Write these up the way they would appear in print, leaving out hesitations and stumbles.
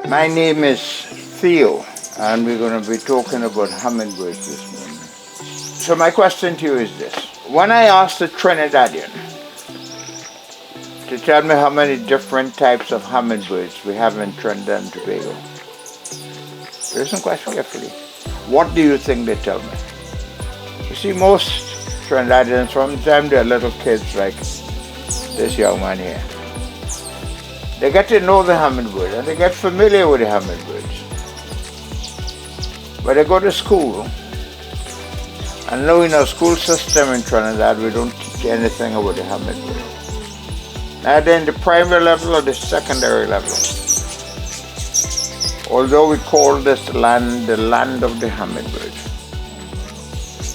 My name is Theo, and we're going to be talking about hummingbirds this morning. So my question to you is this. When I asked a Trinidadian to tell me how many different types of hummingbirds we have in Trinidad and Tobago, listen quite carefully. What do you think they tell me? You see, most Trinidadians, from the time they're little kids like this young man here, they get to know the hummingbird and they get familiar with the hummingbirds. But they go to school, and knowing our school system in Trinidad, we don't teach anything about the hummingbird. Neither in the primary level or the secondary level. Although we call this land the land of the hummingbird.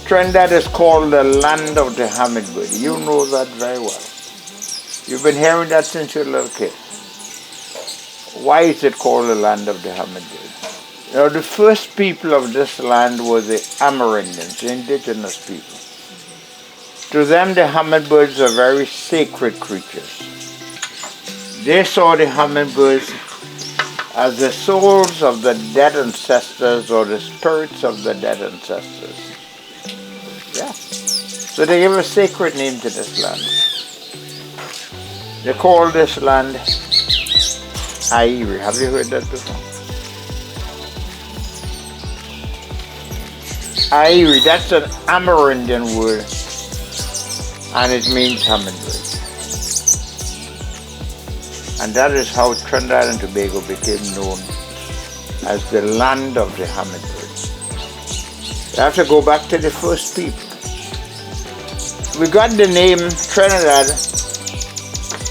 Trinidad is called the land of the hummingbird. You know that very well. You've been hearing that since you're a little kid. Why is it called the land of the hummingbird? You know, the first people of this land were the Amerindians, the indigenous people. To them, the hummingbirds are very sacred creatures. They saw the hummingbirds as the souls of the dead ancestors or the spirits of the dead ancestors. Yeah. So they gave a sacred name to this land. They call this land Airi. Have you heard that before? Airi, that's an Amerindian word, and it means hummingbird. And that is how Trinidad and Tobago became known as the land of the hummingbirds. You have to go back to the first people. We got the name Trinidad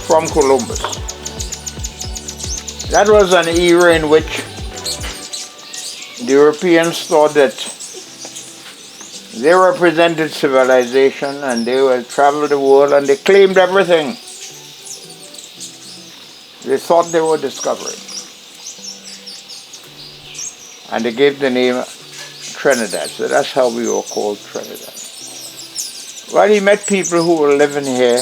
from Columbus. That was an era in which the Europeans thought that they represented civilization and they would travel the world and they claimed everything. They thought they were discovering. And they gave the name Trinidad. So that's how we were called Trinidad. Well, he met people who were living here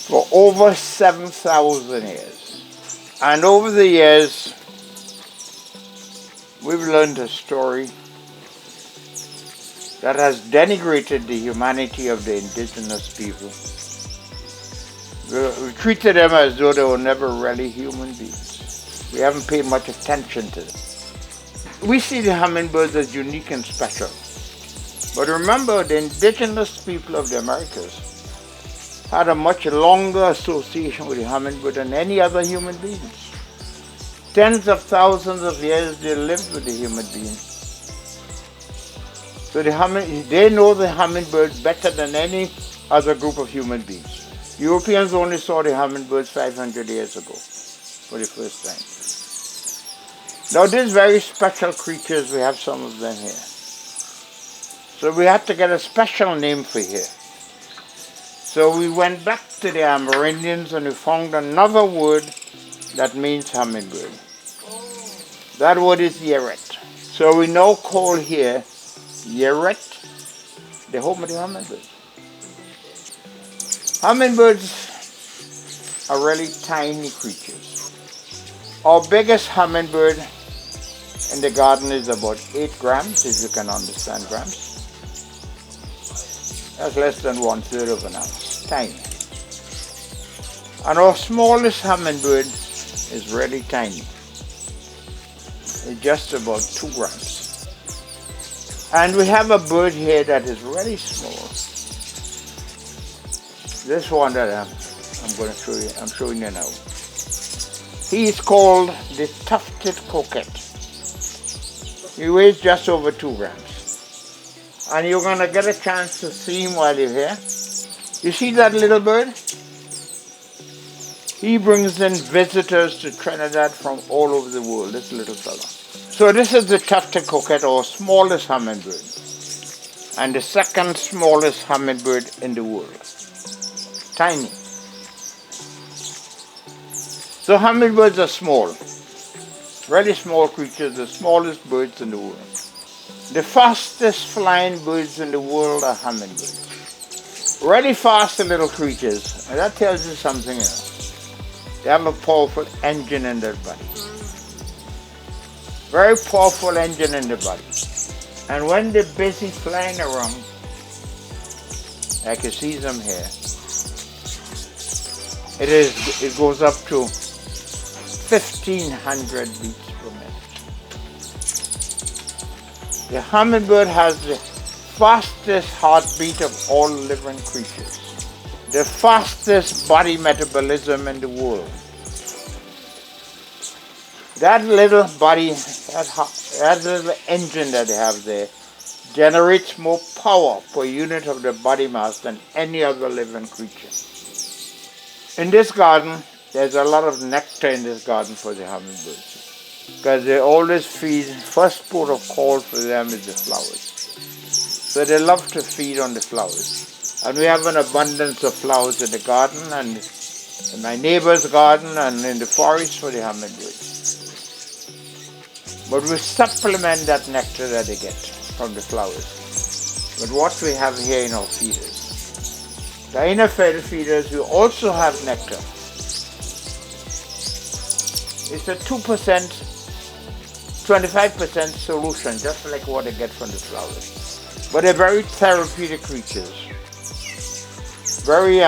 for over 7,000 years. And over the years, we've learned a story that has denigrated the humanity of the indigenous people. We treated them as though they were never really human beings. We haven't paid much attention to them. We see the hummingbirds as unique and special. But remember, the indigenous people of the Americas had a much longer association with the hummingbird than any other human beings. Tens of thousands of years they lived with the human beings. So they know the hummingbird better than any other group of human beings. Europeans only saw the hummingbirds 500 years ago for the first time. Now these very special creatures, we have some of them here. So we had to get a special name for here. So we went back to the Amerindians and we found another word that means hummingbird. That word is Yerette. So we now call here Yerette the home of the hummingbird. Hummingbirds are really tiny creatures. Our biggest hummingbird in the garden is about 8 grams, if you can understand grams. That's less than 1/3 of an ounce, tiny. And our smallest hummingbird is really tiny. It's just about 2 grams. And we have a bird here that is really small. This one that I'm going to show you, I'm showing you now. He is called the tufted coquette. He weighs just over 2 grams. And you're going to get a chance to see him while you're here. You see that little bird? He brings in visitors to Trinidad from all over the world, this little fella. So this is the tufted coquette, or smallest hummingbird. And the second smallest hummingbird in the world. Tiny. So hummingbirds are small. Really small creatures, the smallest birds in the world. The fastest flying birds in the world are hummingbirds. Really fast little creatures. And that tells you something else. They have a powerful engine in their body. Very powerful engine in the body. And when they're busy flying around, like you see them here, it goes up to 1,500 beats per minute. The hummingbird has the fastest heartbeat of all living creatures, the fastest body metabolism in the world. That little body, that little engine that they have there, generates more power per unit of the body mass than any other living creature. In this garden, there's a lot of nectar in this garden for the hummingbirds, because they always feed. First port of call for them is the flowers. So they love to feed on the flowers. And we have an abundance of flowers in the garden and in my neighbor's garden and in the forest for the hummingbirds. But we supplement that nectar that they get from the flowers with what we have here in our feeders. The inner feeders, we also have nectar. It's a 2%, 25% solution, just like what they get from the flowers. But they're very therapeutic creatures. Very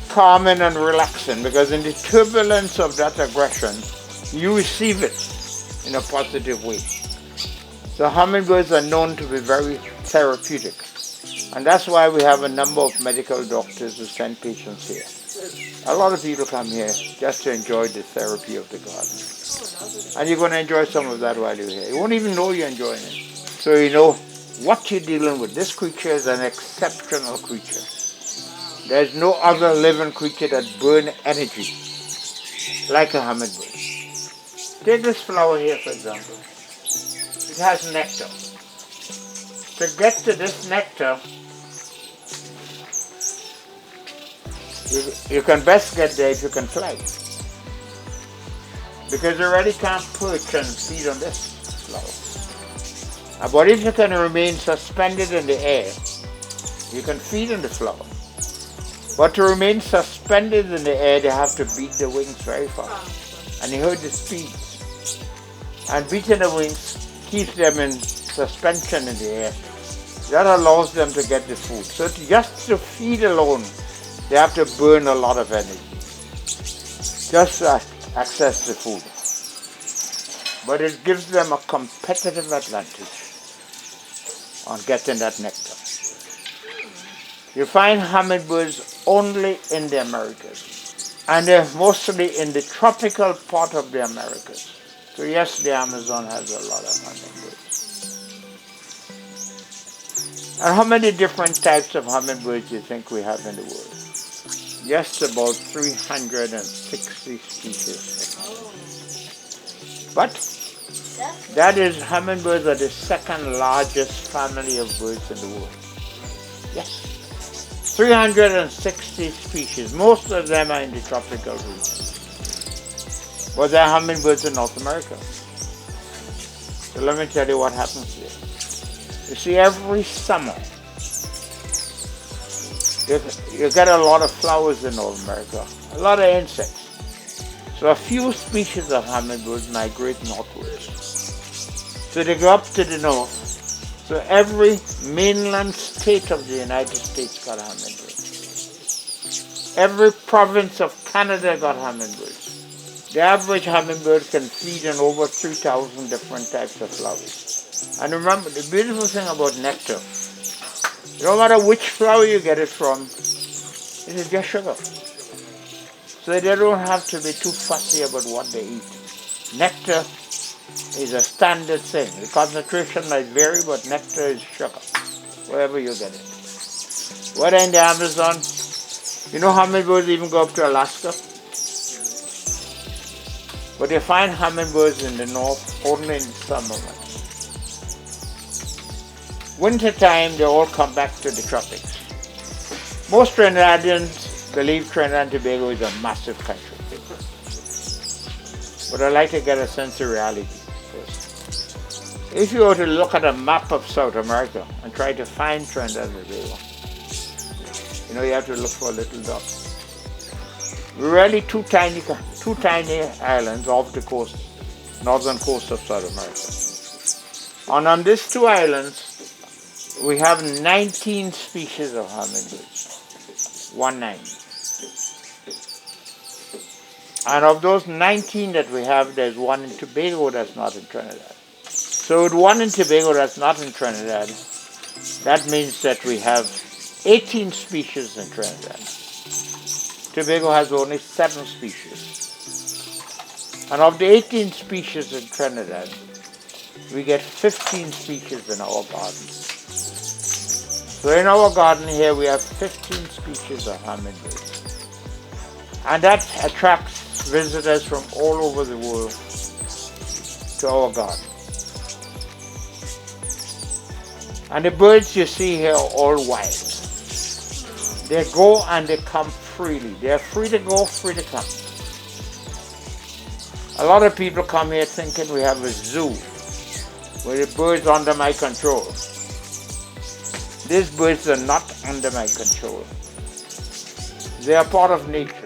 calming and relaxing, because in the turbulence of that aggression, you receive it in a positive way. So hummingbirds are known to be very therapeutic. And that's why we have a number of medical doctors who send patients here. A lot of people come here just to enjoy the therapy of the garden. And you're going to enjoy some of that while you're here. You won't even know you're enjoying it. So you know what you're dealing with. This creature is an exceptional creature. There's no other living creature that burns energy like a hummingbird. Take this flower here, for example. It has nectar. To get to this nectar, you can best get there if you can fly. Because you already can't perch and feed on this flower. But if you can remain suspended in the air, you can feed on the flower. But to remain suspended in the air, they have to beat the wings very fast. And you heard the speed. And beating the wings keeps them in suspension in the air. That allows them to get the food. So just to feed alone, they have to burn a lot of energy just to access the food. But it gives them a competitive advantage on getting that nectar. You find hummingbirds only in the Americas, and they're mostly in the tropical part of the Americas. So yes, the Amazon has a lot of hummingbirds. And how many different types of hummingbirds do you think we have in the world? Just about 360 species. But that is, hummingbirds are the second largest family of birds in the world. Yes. 360 species. Most of them are in the tropical region. But there are hummingbirds in North America. So let me tell you what happens here. You see, every summer, you get a lot of flowers in North America, a lot of insects. So a few species of hummingbirds migrate northwards. So they go up to the north. So every mainland state of the United States got hummingbirds. Every province of Canada got hummingbirds. The average hummingbird can feed on over 3,000 different types of flowers. And remember, the beautiful thing about nectar, no matter which flower you get it from, it is just sugar. So they don't have to be too fussy about what they eat. Nectar is a standard thing. The concentration might vary, but nectar is sugar, wherever you get it. Whether in the Amazon, you know hummingbirds even go up to Alaska? But you find hummingbirds in the north only in summer months. Winter time, they all come back to the tropics. Most Trinidadians believe Trinidad and Tobago is a massive country. But I like to get a sense of reality first. If you were to look at a map of South America and try to find Trinidad and Tobago, you know you have to look for a little dot. We're really two tiny islands off the coast, northern coast of South America. And on these two islands, we have 19 species of hummingbirds. 19. And of those 19 that we have, there's one in Tobago that's not in Trinidad. So with one in Tobago that's not in Trinidad, that means that we have 18 species in Trinidad. Tobago has only 7 species. And of the 18 species in Trinidad, we get 15 species in our garden. So in our garden here, we have 15 species of hummingbirds. And that attracts visitors from all over the world to our garden. And the birds you see here are all wild. They go and they come freely. They are free to go, free to come. A lot of people come here thinking we have a zoo where the birds are under my control. These birds are not under my control. They are part of nature.